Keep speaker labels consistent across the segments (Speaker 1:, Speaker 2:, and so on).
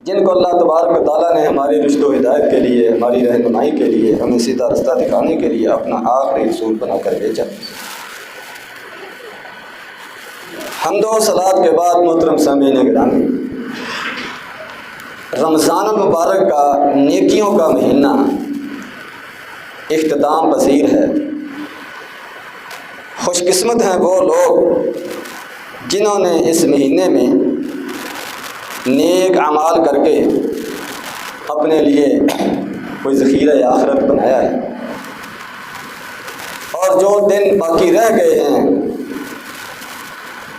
Speaker 1: جن کو اللہ تبارک و تعالیٰ نے ہماری رشد و ہدایت کے لیے، ہماری رہنمائی کے لیے، ہمیں سیدھا رستہ دکھانے کے لیے اپنا آخری رسول بنا کر بھیجا۔ حمد و صلوات کے بعد محترم سامعین گرامی، رمضان المبارک کا نیکیوں کا مہینہ اختتام پذیر ہے۔ خوش قسمت ہیں وہ لوگ جنہوں نے اس مہینے میں نیک اعمال کر کے اپنے لیے کوئی ذخیرہ آخرت بنایا ہے، اور جو دن باقی رہ گئے ہیں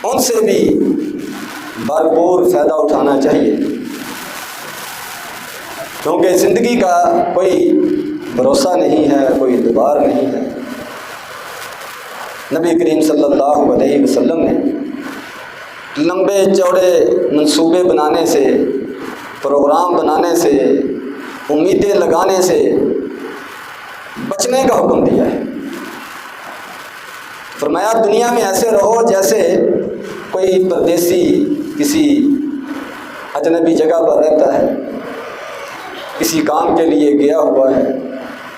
Speaker 1: ان سے بھی بھرپور فائدہ اٹھانا چاہیے، کیونکہ زندگی کا کوئی بھروسہ نہیں ہے، کوئی اعتبار نہیں ہے۔ نبی کریم صلی اللہ علیہ وسلم نے لمبے چوڑے منصوبے بنانے سے، پروگرام بنانے سے، امیدیں لگانے سے بچنے کا حکم دیا ہے۔ فرمایا دنیا میں ایسے رہو جیسے کوئی پردیسی کسی اجنبی جگہ پر رہتا ہے، کسی کام کے لیے گیا ہوا ہے،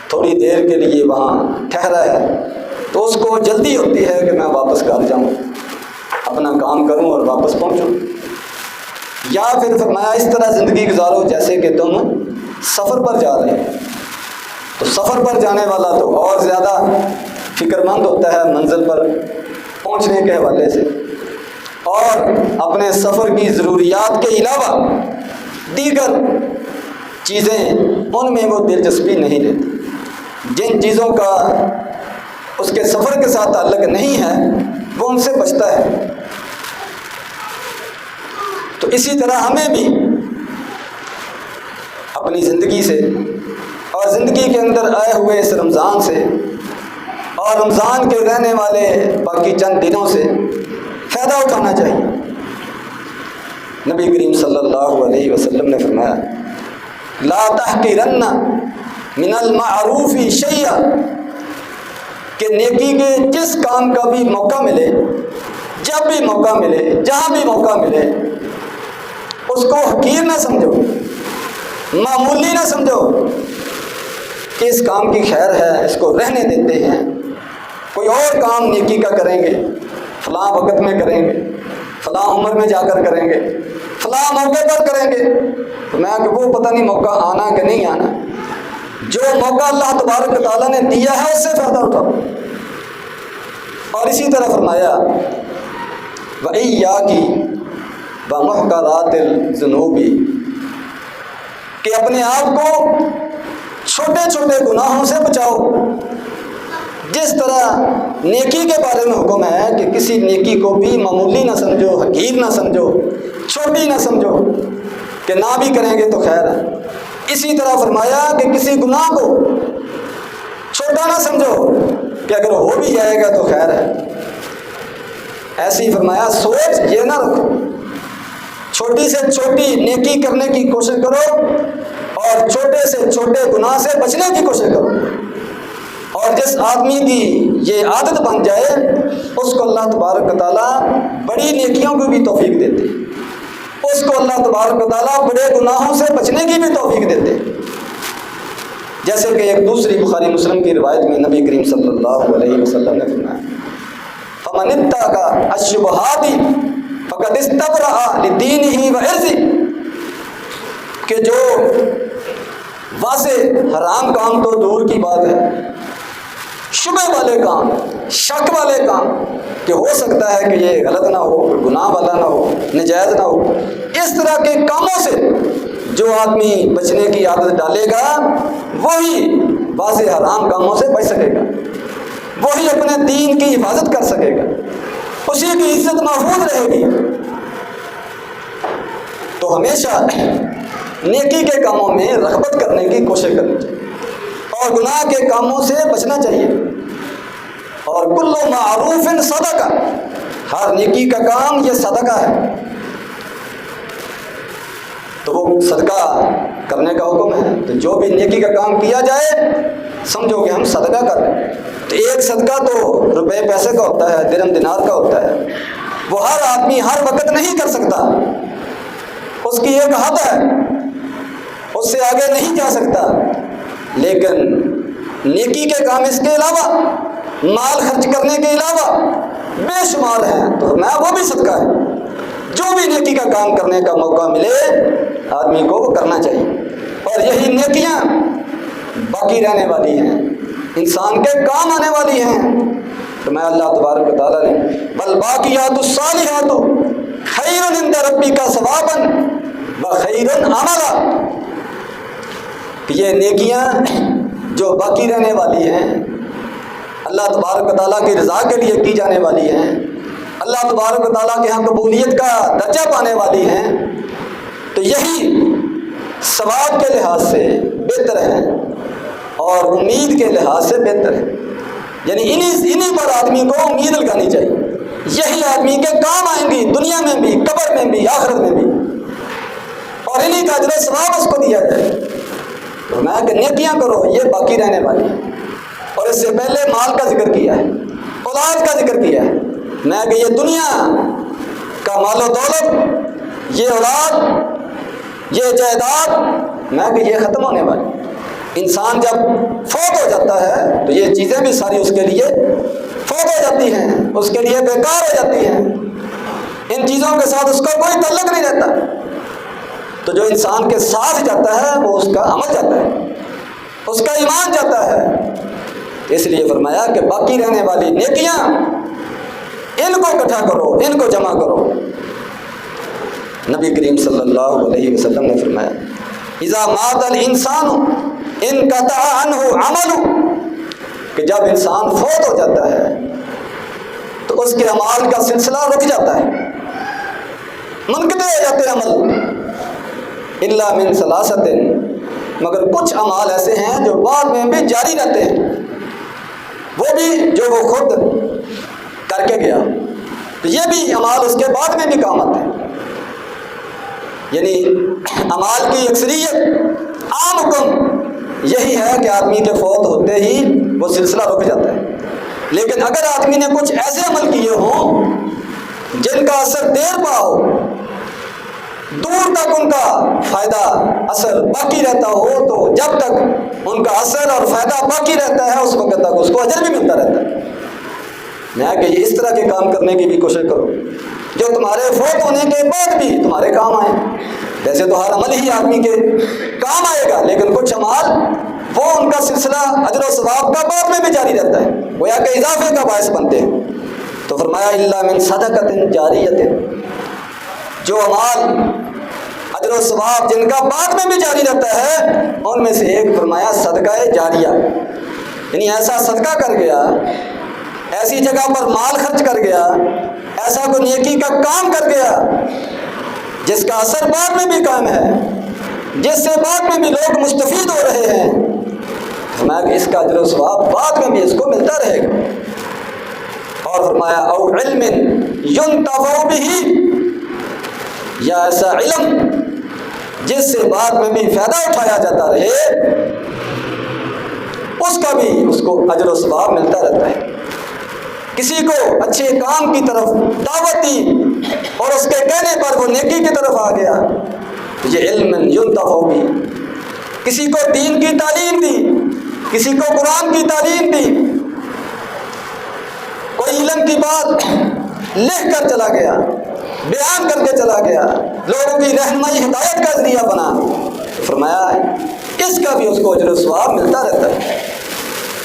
Speaker 1: تھوڑی دیر کے لیے وہاں ٹھہرا ہے، تو اس کو جلدی ہوتی ہے کہ میں واپس گھر جاؤں، اپنا کام کروں اور واپس پہنچوں۔ یا پھر فرمایا اس طرح زندگی گزارو جیسے کہ تم سفر پر جا رہے ہیں، تو سفر پر جانے والا تو اور زیادہ فکر مند ہوتا ہے منزل پر پہنچنے کے حوالے سے، اور اپنے سفر کی ضروریات کے علاوہ دیگر چیزیں ان میں وہ دلچسپی نہیں لیتی۔ جن چیزوں کا اس کے سفر کے ساتھ تعلق نہیں ہے وہ ان سے بچتا ہے۔ تو اسی طرح ہمیں بھی اپنی زندگی سے اور زندگی کے اندر آئے ہوئے اس رمضان سے اور رمضان کے رہنے والے باقی چند دنوں سے فائدہ اٹھانا چاہیے۔ نبی کریم صلی اللہ علیہ وسلم نے فرمایا لا تحقرن من المعروف شیئا، کہ نیکی کے جس کام کا بھی موقع ملے، جب بھی موقع ملے، جہاں بھی موقع ملے، اس کو حقیر نہ سمجھو، معمولی نہ سمجھو کہ اس کام کی خیر ہے، اس کو رہنے دیتے ہیں، کوئی اور کام نیکی کا کریں گے، فلاں وقت میں کریں گے، فلاں عمر میں جا کر کریں گے، فلاں موقع پر کریں گے۔ تو میں کہ وہ پتہ نہیں موقع آنا کہ نہیں آنا، جو موقع اللہ تبارک و تعالیٰ نے دیا ہے اس سے فائدہ اٹھاؤ۔ اور اسی طرح فرمایا وَإِيَّاكِ وَمُحْقَرَاتِ الذُّنُوبِ، کہ اپنے آپ کو چھوٹے چھوٹے گناہوں سے بچاؤ۔ جس طرح نیکی کے بارے میں حکم ہے کہ کسی نیکی کو بھی معمولی نہ سمجھو، حقیر نہ سمجھو، چھوٹی نہ سمجھو کہ نہ بھی کریں گے تو خیر ہے، اسی طرح فرمایا کہ کسی گناہ کو چھوٹا نہ سمجھو کہ اگر ہو بھی جائے گا تو خیر ہے۔ ایسی فرمایا سوچ یہ نہ رکھو، چھوٹی سے چھوٹی نیکی کرنے کی کوشش کرو اور چھوٹے سے چھوٹے گناہ سے بچنے کی کوشش کرو۔ اور جس آدمی کی یہ عادت بن جائے اس کو اللہ تبارک و تعالیٰ بڑی نیکیوں کو بھی توفیق دیتے، اس کو اللہ تبارک و تعالیٰ بڑے گناہوں سے بچنے کی بھی توفیق دیتے۔ جیسے کہ ایک دوسری بخاری مسلم کی روایت میں نبی کریم صلی اللہ علیہ وسلم نے فرمایا فَمَنِ اتَّقَى الشُّبُهَاتِ فَقَدِ اسْتَبْرَأَ لِدِينِهِ وَعِرْضِهِ، کہ جو واضح حرام کام تو دور کی بات ہے، شبہ والے کام، شک والے کام کہ ہو سکتا ہے کہ یہ غلط نہ ہو، گناہ والا نہ ہو، نجائز نہ ہو، اس طرح کے کاموں سے جو آدمی بچنے کی عادت ڈالے گا وہی واضح حرام کاموں سے بچ سکے گا، وہی اپنے دین کی حفاظت کر سکے گا، اسی کی عزت محفوظ رہے گی۔ تو ہمیشہ نیکی کے کاموں میں رغبت کرنے کی کوشش کرنی چاہیے اور گناہ کے کاموں سے بچنا چاہیے۔ اور کل معروف صدقہ، ہر نیکی کا کام یہ صدقہ ہے، تو وہ صدقہ کرنے کا حکم ہے۔ تو جو بھی نیکی کا کام کیا جائے سمجھو کہ ہم صدقہ کر رہے ہیں۔ تو ایک صدقہ تو روپے پیسے کا ہوتا ہے، درہم دینار کا ہوتا ہے، وہ ہر آدمی ہر وقت نہیں کر سکتا، اس کی ایک حد ہے۔ اس سے آگے نہیں جا سکتا، لیکن نیکی کے کام اس کے علاوہ، مال خرچ کرنے کے علاوہ بے شمار ہیں، تو میں وہ بھی صدقہ ہے۔ جو بھی نیکی کا کام کرنے کا موقع ملے آدمی کو وہ کرنا چاہیے، اور یہی نیکیاں باقی رہنے والی ہیں، انسان کے کام آنے والی ہیں۔ تو میں اللہ تبارک و تعالیٰ نے بل باقیات الصالحات خیر عند ربک ثوابا وخیر عملا، کہ یہ نیکیاں جو باقی رہنے والی ہیں، اللہ تبارک و تعالیٰ کی رضا کے لیے کی جانے والی ہیں، اللہ تبارک و تعالیٰ کے یہاں قبولیت کا درجہ پانے والی ہیں، تو یہی ثواب کے لحاظ سے بہتر ہیں اور امید کے لحاظ سے بہتر ہے۔ یعنی انہی پر آدمی کو امید لگانی چاہیے، یہی آدمی کے کام آئیں گی، دنیا میں بھی، قبر میں بھی، آخرت میں بھی، اور انہی کا اجر و ثواب اس کو دیا جائے۔ میں کہ نیکیاں کرو، یہ باقی رہنے والی، اور اس سے پہلے مال کا ذکر کیا ہے، اولاد کا ذکر کیا ہے۔ میں کہ یہ دنیا کا مال و دولت، یہ اولاد، یہ جائیداد، میں کہ یہ ختم ہونے والی۔ انسان جب فوت ہو جاتا ہے تو یہ چیزیں بھی ساری اس کے لیے فوت ہو جاتی ہیں، اس کے لیے بیکار ہو جاتی ہیں، ان چیزوں کے ساتھ اس کا کوئی تعلق نہیں رہتا۔ تو جو انسان کے ساتھ جاتا ہے وہ اس کا عمل جاتا ہے، اس کا ایمان جاتا ہے۔ اس لیے فرمایا کہ باقی رہنے والی نیکیاں ان کو اکٹھا کرو، ان کو جمع کرو۔ نبی کریم صلی اللہ علیہ وسلم نے فرمایا اذا مات الانسان انقطع عنہ عمل، کہ جب انسان فوت ہو جاتا ہے تو اس کے اعمال کا سلسلہ رک جاتا ہے، منقطع ہو جاتے ہیں عمل، الا من ثلاثۃ، مگر کچھ اعمال ایسے ہیں جو بعد میں بھی جاری رہتے ہیں، وہ بھی جو وہ خود کر کے گیا، تو یہ بھی اعمال اس کے بعد میں بھی کام آتے ہیں۔ یعنی اعمال کی اکثریت، عام حکم یہی ہے کہ آدمی کے فوت ہوتے ہی وہ سلسلہ رک جاتا ہے، لیکن اگر آدمی نے کچھ ایسے عمل کیے ہوں جن کا اثر دیر پا ہو، دور تک ان کا فائدہ اثر باقی رہتا ہو، تو جب تک ان کا اثر اور فائدہ باقی رہتا ہے اس وقت تک اس کو اجر بھی ملتا رہتا ہے۔ میں کہ اس طرح کے کام کرنے کی بھی کوشش کرو جو تمہارے فوت ہونے کے بعد بھی تمہارے کام آئیں۔ ویسے تو ہر عمل ہی آدمی کے کام آئے گا، لیکن کچھ اعمال وہ ان کا سلسلہ اجر و ثواب کا بعد میں بھی جاری رہتا ہے، گویا کہ اضافے کا باعث بنتے ہیں۔ تو فرمایا الا من صدقۃ جاریۃ، جو اعمال اجر و ثواب جن کا بعد میں بھی جاری رہتا ہے ان میں سے ایک فرمایا صدقہ جاریہ، یعنی ایسا صدقہ کر گیا، ایسی جگہ پر مال خرچ کر گیا، ایسا کوئی نیکی کا کام کر گیا جس کا اثر بعد میں بھی قائم ہے، جس سے بعد میں بھی لوگ مستفید ہو رہے ہیں، فرمایا کہ اس کا اجر و ثواب بعد میں بھی اس کو ملتا رہے گا۔ اور فرمایا او علم ينتفع به، یا ایسا علم جس سے بعد میں بھی فائدہ اٹھایا جاتا رہے، اس کا بھی اس کو اجر و ثواب ملتا رہتا ہے۔ کسی کو اچھے کام کی طرف دعوت دی اور اس کے کہنے پر وہ نیکی کی طرف آ گیا، یہ علم ينتفع به، کسی کو دین کی تعلیم دی، کسی کو قرآن کی تعلیم دی، کوئی علم کی بات لکھ کر چلا گیا، بیان کر کے چلا گیا، لوگوں کی رہنمائی ہدایت کا ذریعہ بنا، فرمایا اس کا بھی اس کو اجر و ثواب ملتا رہتا ہے۔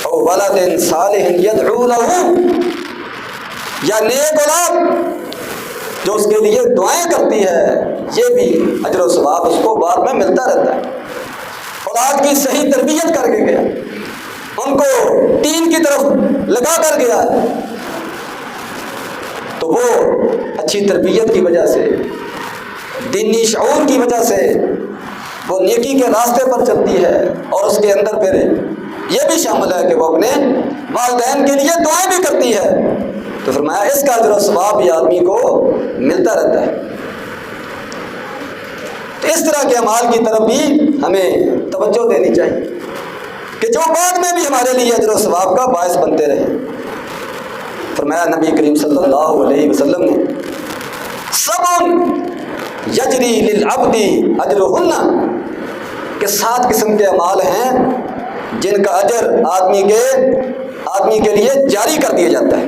Speaker 1: او ولد صالح يدعو له، یا نیک اولاد جو اس کے لیے دعائیں کرتی ہے، یہ بھی اجر و ثواب اس کو بعد میں ملتا رہتا ہے۔ اولاد کی صحیح تربیت کر کے گیا، ان کو دین کی طرف لگا کر گیا، تو وہ اچھی تربیت کی وجہ سے، دینی شعور کی وجہ سے وہ نیکی کے راستے پر چلتی ہے، اور اس کے اندر پھر یہ بھی شامل ہے کہ وہ اپنے والدین کے لیے دعائیں بھی کرتی ہے، تو فرمایا اس کا اجر و ثواب بھی آدمی کو ملتا رہتا ہے۔ تو اس طرح کے اعمال کی طرف بھی ہمیں توجہ دینی چاہیے کہ جو بعد میں بھی ہمارے لیے اجر و ثواب کا باعث بنتے رہے۔ فرمایا نبی کریم صلی اللہ علیہ وسلم نے سبع یجری للعبد اجرہن، کہ 7 قسم کے اعمال ہیں جن کا اجر آدمی کے لیے جاری کر دیا جاتا ہے۔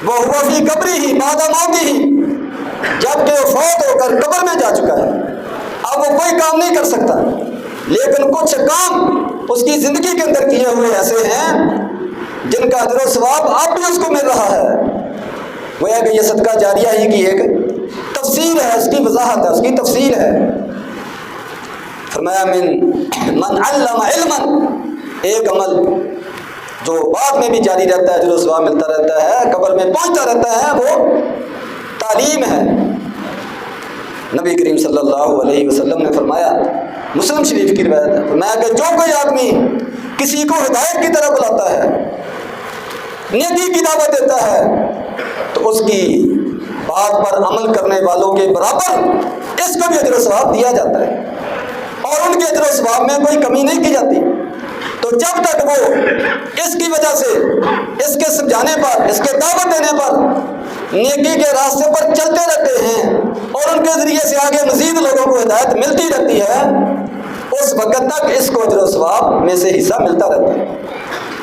Speaker 1: وہ ہوا فی قبری ہی بعد موتی ہی، جب کہ وہ فوت ہو کر قبر میں جا چکا ہے، اب وہ کوئی کام نہیں کر سکتا، لیکن کچھ کام اس کی زندگی کے اندر کیے ہوئے ایسے ہیں جن کا اجر و ثواب اب بھی اس کو مل رہا ہے۔ گویا کہ یہ صدقہ جاریہ ہی کی ایک تفصیل ہے، اس کی وضاحت ہے، اس کی تفصیل ہے۔ فرمایا من علم علما، ایک عمل جو بعد میں بھی جاری رہتا ہے، اجر و ثواب ملتا رہتا ہے، قبر میں پہنچتا رہتا ہے، وہ تعلیم ہے۔ نبی کریم صلی اللہ علیہ وسلم نے فرمایا، مسلم شریف کی روایت ہے، فرمایا کہ جو کوئی آدمی کسی کو ہدایت کی طرف بلاتا ہے، نیکی کی دعوت دیتا ہے، تو اس کی بات پر عمل کرنے والوں کے برابر اس کو بھی اجر و ثواب دیا جاتا ہے، اور ان کے اجر و ثواب میں کوئی کمی نہیں کی جاتی۔ تو جب تک وہ اس کی وجہ سے، اس کے سمجھانے پر، اس کے دعوت دینے پر، نیکی کے راستے پر چلتے رہتے ہیں اور ان کے ذریعے سے آگے مزید لوگوں کو ہدایت ملتی رہتی ہے، اس وقت تک اس کو اجر و ثواب میں سے حصہ ملتا رہتا ہے۔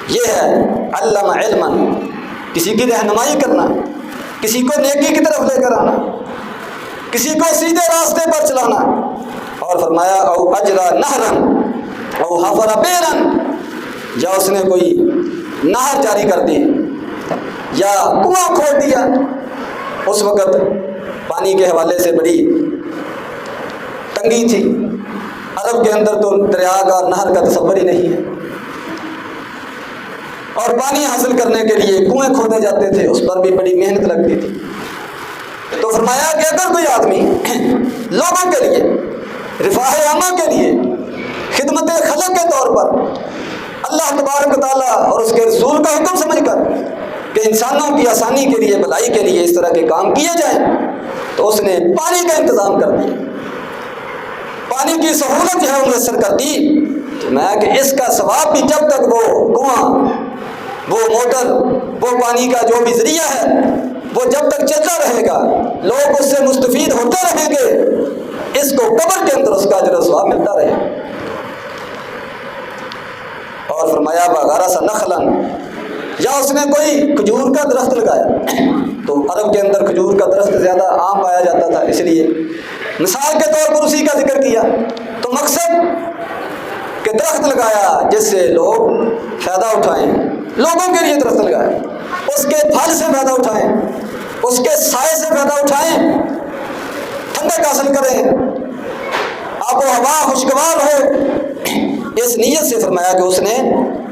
Speaker 1: یہ ہے علم علما، کسی کی رہنمائی کرنا، کسی کو نیکی کی طرف لے کر آنا، کسی کو سیدھے راستے پر چلانا۔ اور فرمایا او اجرا نہرن او حفر بیرن، یا اس نے کوئی نہر جاری کر دی یا کنواں کھود دیا۔ اس وقت پانی کے حوالے سے بڑی تنگی تھی، عرب کے اندر تو دریا کا، نہر کا تصور ہی نہیں ہے، اور پانی حاصل کرنے کے لیے کنویں کھودے جاتے تھے، اس پر بھی بڑی محنت لگتی تھی۔ تو فرمایا کہ اگر کوئی آدمی لوگوں کے لیے، رفاہ عامہ کے لیے، خدمت خلق کے طور پر اللہ تبارک و تعالیٰ اور اس کے رسول کا حکم سمجھ کر کہ انسانوں کی آسانی کے لیے، بھلائی کے لیے اس طرح کے کام کیے جائیں، تو اس نے پانی کا انتظام کر دیا، پانی کی سہولت جو ہے وہ میسر کر دی۔ تو میں کہ اس کا ثواب بھی جب تک وہ کنواں، وہ موٹر، وہ پانی کا جو بھی ذریعہ ہے، وہ جب تک چلتا رہے گا، لوگ اس سے مستفید ہوتے رہیں گے، اس کو قبر کے اندر اس کا اجر و ثواب ملتا رہے۔ اور فرمایا بغرس نخلا، یا اس نے کوئی کھجور کا درخت لگایا، تو عرب کے اندر کھجور کا درخت زیادہ عام پایا جاتا تھا، اس لیے مثال کے طور پر اسی کا ذکر کیا۔ تو مقصد کہ درخت لگایا جس سے لوگ فائدہ اٹھائیں، لوگوں کے لیے درخت لگایا، اس کے پھل سے فائدہ اٹھائیں، اس کے سائے سے فائدہ اٹھائیں، ٹھنڈک حاصل کریں، آب و ہوا خوشگوار ہو، اس نیت سے فرمایا کہ اس نے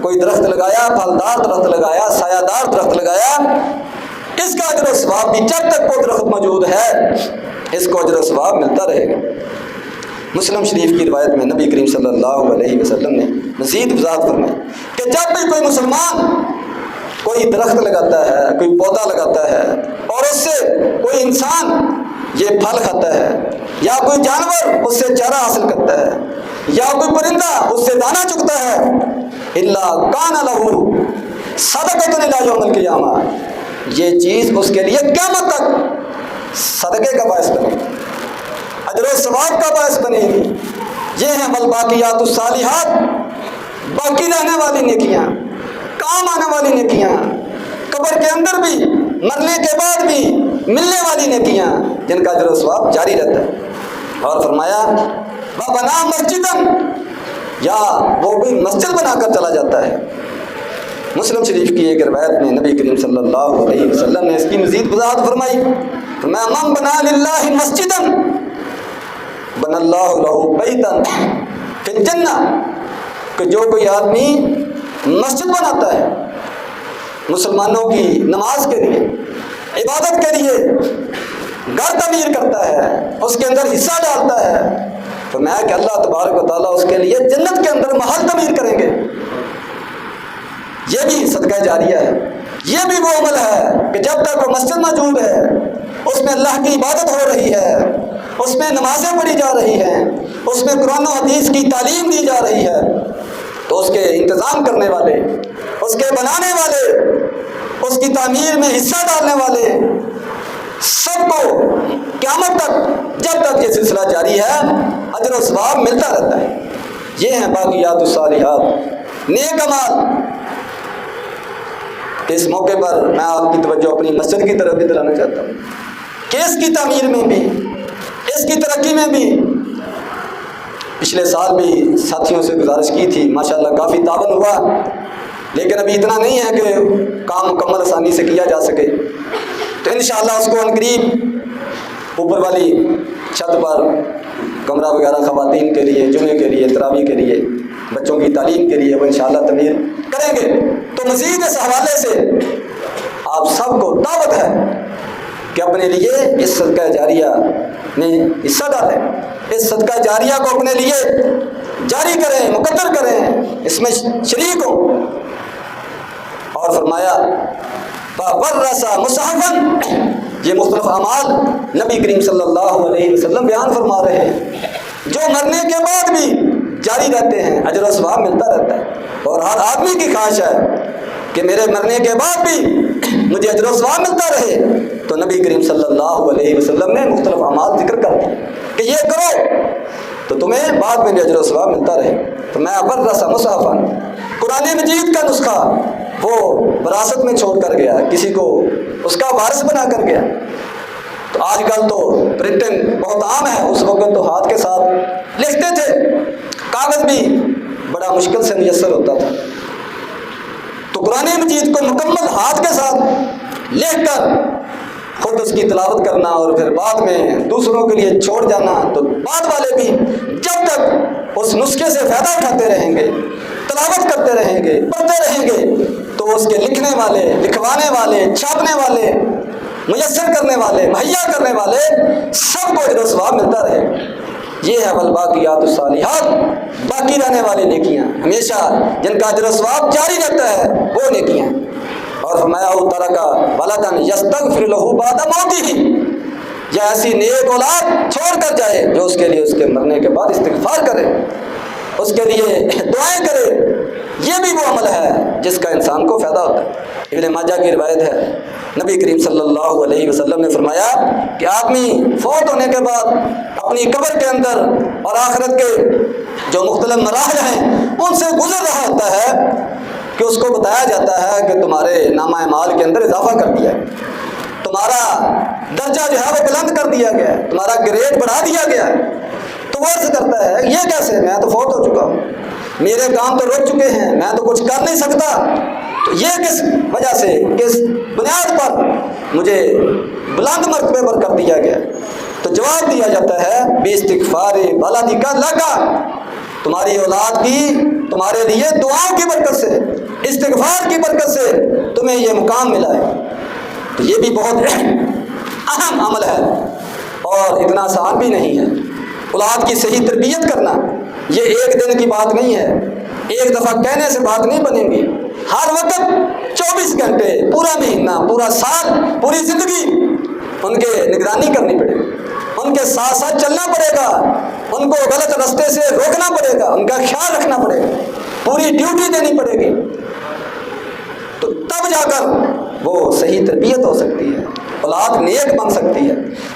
Speaker 1: کوئی درخت لگایا، پھلدار درخت لگایا، سایہ دار درخت لگایا، اس کا اجر و ثواب بھی جب تک وہ درخت موجود ہے، اس کو اجر و ثواب ملتا رہے گا۔ مسلم شریف کی روایت میں نبی کریم صلی اللہ علیہ وسلم نے مزید وضاحت فرمائی کہ جب بھی کوئی مسلمان کوئی درخت لگاتا ہے، کوئی پودا لگاتا ہے، اور اس سے کوئی انسان یہ پھل کھاتا ہے، یا کوئی جانور اس سے چارہ حاصل کرتا ہے، یا کوئی پرندہ اس سے دانہ چگتا ہے، الا کان لہ صدقۃ الی یوم القیامہ، یہ چیز اس کے لیے قیامت تک صدقے کا باعث بنے گی، اجر و ثواب کا باعث بنے گی۔ یہ ہیں والباقیات الصالحات، باقی رہنے والی نیکیاں، کام آنے والی نیکیاں، قبر کے اندر بھی، مرنے کے بعد بھی ملنے والی نیکیاں، جن کا اجر و ثواب جاری رہتا ہے۔ اور فرمایا وَبَنَا مَسْجِدًا، یا وہ کوئی مسجد بنا کر چلا جاتا ہے۔ مسلم شریف کی ایک روایت میں نبی کریم صلی اللہ علیہ وسلم نے اس کی مزید وضاحت فرمائی، مَن بَنَا لِلَّهِ مَسْجِدًا بَنَا اللَّهُ لَهُ بَيْتًا فِي الْجَنَّةِ، کہ جو کوئی آدمی مسجد بناتا ہے مسلمانوں کی نماز کے لیے، عبادت کے لیے، گھر تعمیر کرتا ہے، اس کے اندر حصہ ڈالتا ہے، تو میں کہ اللہ تبارک و تعالیٰ اس کے لیے جنت کے اندر محل تعمیر کریں گے۔ یہ بھی صدقہ جاریہ ہے، یہ بھی وہ عمل ہے کہ جب تک وہ مسجد موجود ہے، اس میں اللہ کی عبادت ہو رہی ہے، اس میں نمازیں پڑھی جا رہی ہیں، اس میں قرآن و حدیث کی تعلیم دی جا رہی ہے، تو اس کے انتظام کرنے والے، اس کے بنانے والے، اس کی تعمیر میں حصہ ڈالنے والے سب کو قیامت تک، جب تک یہ سلسلہ جاری ہے، اجر و ثواب ملتا رہتا ہے۔ یہ ہیں باقیات الصالحات، نیک اعمال۔ اس موقع پر میں آپ کی توجہ اپنی مسجد کی طرف بھی دلانا چاہتا ہوں کہ اس کی تعمیر میں بھی، اس کی ترقی میں بھی پچھلے سال بھی ساتھیوں سے گزارش کی تھی، ماشاءاللہ کافی تعاون ہوا، لیکن ابھی اتنا نہیں ہے کہ کام مکمل آسانی سے کیا جا سکے۔ تو انشاءاللہ اس کو عنقریب اوپر والی چھت پر کمرہ وغیرہ خواتین کے لیے، جمعے کے لیے، تراویح کے لیے، بچوں کی تعلیم کے لیے وہ انشاءاللہ تعمیر کریں گے۔ تو مزید اس حوالے سے آپ سب کو دعوت ہے کہ اپنے لیے اس صدقہ جاریہ میں حصہ ڈالیں، اس صدقہ جاریہ کو اپنے لیے جاری کریں، مقدر کریں، اس میں شریک ہوں۔ اور فرمایا فَوَرَّثَ مُصْحَفًا، یہ مختلف اعمال نبی کریم صلی اللہ علیہ وسلم بیان فرما رہے ہیں جو مرنے کے بعد بھی جاری رہتے ہیں، اجر و ثواب ملتا رہتا ہے۔ اور ہر آدمی کی خواہش ہے کہ میرے مرنے کے بعد بھی مجھے اجر و ثواب ملتا رہے، تو نبی کریم صلی اللہ علیہ وسلم نے مختلف اعمال ذکر کر دی کہ یہ کرو تو تمہیں بعد میں بھی اجر و ثواب ملتا رہے۔ تو میں وَرَّثَ مُصْحَفًا، قرآن مجید کا نسخہ وہ وراثت میں چھوڑ کر گیا، کسی کو اس کا وارث بنا کر گیا۔ تو آج کل تو پرنٹنگ بہت عام ہے، اس وقت تو ہاتھ کے ساتھ لکھتے تھے، کاغذ بھی بڑا مشکل سے میسر ہوتا تھا۔ تو قرآن مجید کو مکمل ہاتھ کے ساتھ لکھ کر خود اس کی تلاوت کرنا اور پھر بعد میں دوسروں کے لیے چھوڑ جانا، تو بعد والے بھی جب تک اس نسخے سے فائدہ اٹھاتے رہیں گے، تلاوت کرتے رہیں گے، پڑھتے رہیں گے، تو اس کے لکھنے والے، لکھوانے والے، چھاپنے والے، میسر کرنے والے، مہیا کرنے والے سب کو اجر و ثواب ملتا رہے۔ یہ ہے والباقیات الصالحات، باقی رہنے والی نیکیاں، ہمیشہ جن کا اجر و ثواب جاری رہتا ہے وہ نیکیاں۔ اور فرمایا او ترک ولدا یستغفر له بعد موته، یا ایسی نیک اولاد چھوڑ کر جائے جو اس کے لیے اس کے مرنے کے بعد استغفار کرے، اس کے لیے دعائیں کرے، یہ بھی وہ عمل ہے جس کا انسان کو فائدہ ہوتا ہے۔ ابن ماجہ کی روایت ہے، نبی کریم صلی اللہ علیہ وسلم نے فرمایا کہ آدمی فوت ہونے کے بعد اپنی قبر کے اندر اور آخرت کے جو مختلف مراحل ہیں ان سے گزر رہا ہوتا ہے کہ اس کو بتایا جاتا ہے کہ تمہارے نامہ اعمال کے اندر اضافہ کر دیا ہے، تمہارا درجہ جو ہے وہ بلند کر دیا گیا ہے، تمہارا گریڈ بڑھا دیا گیا ہے۔ تو وہ عرض کرتا ہے یہ کیسے، میں تو فوت ہو چکا ہوں، میرے کام تو رک چکے ہیں، میں تو کچھ کر نہیں سکتا، تو یہ کس وجہ سے، کس بنیاد پر مجھے بلند مرتبے پر کر دیا گیا؟ تو جواب دیا جاتا ہے باستغفار ولدک لک، تمہاری اولاد کی تمہارے لیے دعاؤں کی برکت سے، استغفار کی برکت سے تمہیں یہ مقام ملا ہے۔ تو یہ بھی بہت اہم عمل ہے اور اتنا آسان بھی نہیں ہے۔ اولاد کی صحیح تربیت کرنا یہ ایک دن کی بات نہیں ہے، ایک دفعہ کہنے سے بات نہیں بنے گی، ہر وقت 24 گھنٹے، پورا مہینہ، پورا سال، پوری زندگی ان کے نگرانی کرنی پڑے گی، ان کے ساتھ ساتھ چلنا پڑے گا، ان کو غلط راستے سے روکنا پڑے گا، ان کا خیال رکھنا پڑے گا، پوری ڈیوٹی دینی پڑے گی، تو تب جا کر وہ صحیح تربیت ہو سکتی ہے، اولاد نیک بن سکتی ہے۔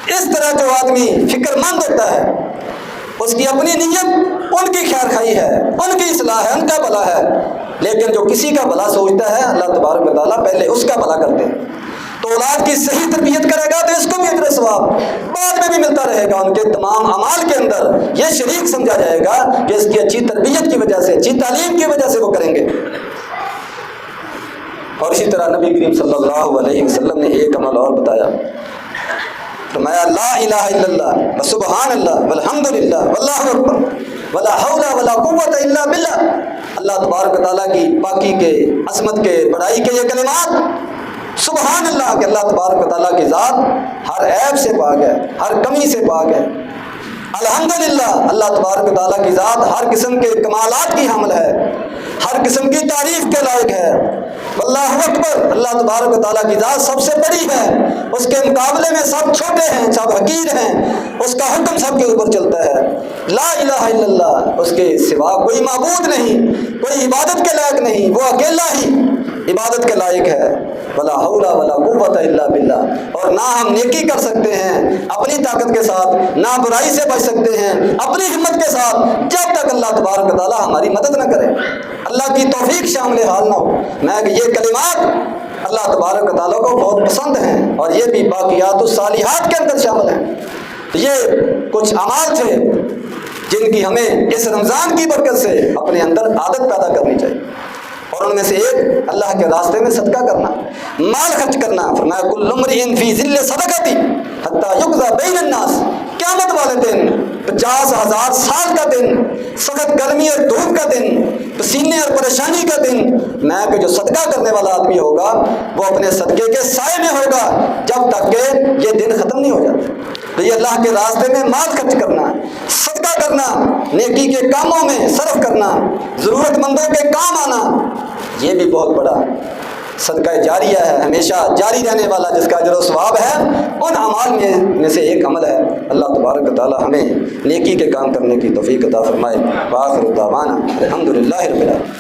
Speaker 1: اس طرح جو آدمی فکر مند ہوتا ہے، اس کی اپنی نیت ان کی خیر خواہی ہے، ان کی اصلاح ہے، ان کا بھلا ہے، لیکن جو کسی کا بھلا سوچتا ہے اللہ تبارک و تعالیٰ پہلے اس کا بھلا کرتے ہیں۔ تو اولاد کی صحیح تربیت کرے گا تو اس کو بھی اجر و ثواب بعد میں بھی ملتا رہے گا، ان کے تمام اعمال کے اندر یہ شریک سمجھا جائے گا کہ اس کی اچھی تربیت کی وجہ سے، اچھی تعلیم کی وجہ سے وہ کریں گے۔ اور اسی طرح نبی کریم صلی اللہ علیہ وسلم نے ایک عمل اور بتایا، فرمایا لا الہ الا اللہ سبحان اللہ والحمد للہ واللہ اکبر ولا حول ولا قوت الا باللہ۔ اللہ تبارک و تعالیٰ کی پاکی کے، عظمت کے، بڑائی کے یہ کلمات، سبحان اللہ کہ اللہ تبارک و تعالیٰ کی ذات ہر عیب سے پاک ہے، ہر کمی سے پاک ہے، الحمدللہ اللہ تبارک و تعالیٰ کی ذات ہر قسم کے کمالات کی حامل ہے، ہر قسم کی تعریف کے لائق ہے، واللہ اکبر اللہ تبارک و تعالیٰ کی ذات سب سے بڑی ہے، اس کے مقابلے میں سب چھوٹے ہیں، سب حقیر ہیں، اس کا حکم سب کے اوپر چلتا ہے، لا الہ الا اللہ اس کے سوا کوئی معبود نہیں، کوئی عبادت کے لائق نہیں، وہ اکیلا ہی عبادت کے لائق ہے، ولا حول ولا قوت الا باللہ، اور نہ ہم نیکی کر سکتے ہیں اپنی طاقت کے ساتھ، نہ برائی سے بچ سکتے ہیں اپنی ہمت کے ساتھ، جب تک اللہ تبارک و تعالیٰ ہماری مدد نہ کرے، اللہ کی توفیق شامل حال نہ ہو۔ میں کہ یہ کلمات اللہ تبارک و تعالیٰ کو بہت پسند ہیں، اور یہ بھی باقیات الصالحات کے اندر شامل ہیں۔ یہ کچھ اعمال تھے جن کی ہمیں اس رمضان کی برکت سے اپنے اندر عادت پیدا کرنی چاہیے، اور ان میں سے ایک اللہ کے راستے میں صدقہ کرنا، مال خرچ کرنا۔ فرمایا کل امرئ فی ظل صدقتی حتی یقضی بین الناس، قیامت والے دن 50,000 سال کا دن، سخت گرمی اور دھوپ کا دن، پسینے اور پریشانی کا دن، میں کہ جو صدقہ کرنے والا آدمی ہوگا وہ اپنے صدقے کے سائے میں ہوگا جب تک کہ یہ دن ختم نہیں ہو جاتا۔ تو یہ اللہ کے راستے میں مال خرچ کرنا، صدقہ کرنا، نیکی کے کاموں میں صرف کرنا، ضرورت مندوں کے کام آنا، یہ بھی بہت بڑا صدقہ جاریہ ہے، ہمیشہ جاری رہنے والا، جس کا اجر و ثواب ہے۔ ان اعمال میں سے ایک عمل ہے۔ اللہ تبارک و تعالی ہمیں نیکی کے کام کرنے کی توفیق عطا فرمائے۔ وآخر دعوانا الحمدللہ رب العالمین۔